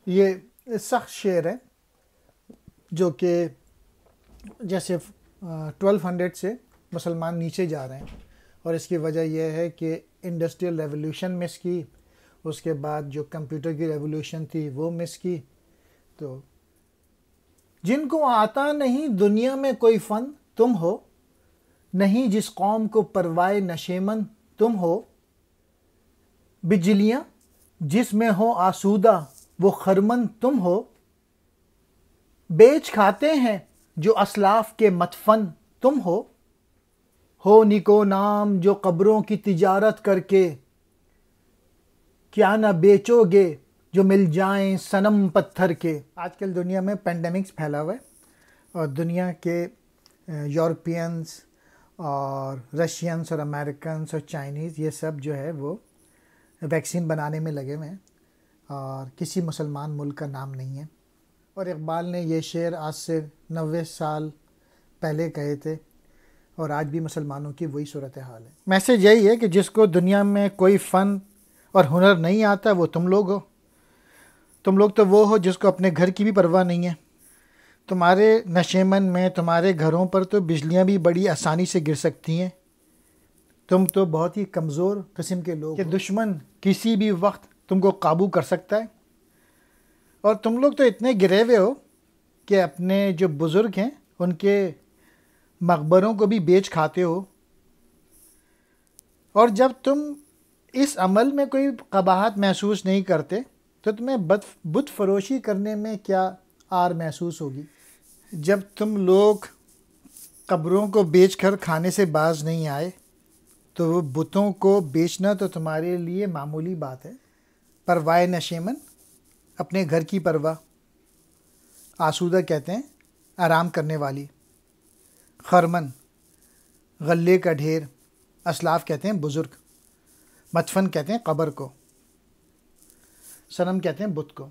یہ سخت شعر ہے جو کہ جیسے 1200 سے مسلمان نیچے جا رہے ہیں، اور اس کی وجہ یہ ہے کہ انڈسٹریل ریولوشن مس کی، اس کے بعد جو کمپیوٹر کی ریولوشن تھی وہ مس کی. تو جن کو آتا نہیں دنیا میں کوئی فن تم ہو، نہیں جس قوم کو پروائے نشیمن تم ہو. بجلیاں جس میں ہو آسودہ وہ خرمن تم بیچ کھاتے ہیں جو اسلاف کے مدفن تم ہو نیکو نام جو قبروں کی تجارت کر کے، کیا نہ بیچو گے جو مل جائیں صنم پتھر کے. آج کل دنیا میں پینڈیمکس پھیلا ہوا ہے، اور دنیا کے یورپینز اور رشینز اور امریکنز اور چائنیز یہ سب جو ہے وہ ویکسین بنانے میں لگے ہوئے ہیں، اور کسی مسلمان ملک کا نام نہیں ہے. اور اقبال نے یہ شعر آج سے 90 سال پہلے کہے تھے، اور آج بھی مسلمانوں کی وہی صورتحال ہے. میسج یہی ہے کہ جس کو دنیا میں کوئی فن اور ہنر نہیں آتا وہ تم لوگ ہو. تم لوگ تو وہ ہو جس کو اپنے گھر کی بھی پرواہ نہیں ہے. تمہارے نشیمن میں تمہارے گھروں پر تو بجلیاں بھی بڑی آسانی سے گر سکتی ہیں. تم تو بہت ہی کمزور قسم کے لوگ کہ دشمن کسی بھی وقت تم کو قابو کر سکتا ہے. اور تم لوگ تو اتنے گرے ہوئے ہو کہ اپنے جو بزرگ ہیں ان کے مقبروں کو بھی بیچ کھاتے ہو. اور جب تم اس عمل میں کوئی قباحت محسوس نہیں کرتے تو تمہیں بت فروشی کرنے میں کیا آر محسوس ہوگی. جب تم لوگ قبروں کو بیچ کر کھانے سے باز نہیں آئے تو وہ بتوں کو بیچنا تو تمہارے لیے معمولی بات ہے. پروائے نشیمن اپنے گھر کی پرواہ، آسودہ کہتے ہیں آرام کرنے والی، خرمن غلے کا ڈھیر، اسلاف کہتے ہیں بزرگ، مدفن کہتے ہیں قبر کو، صنم کہتے ہیں بت کو.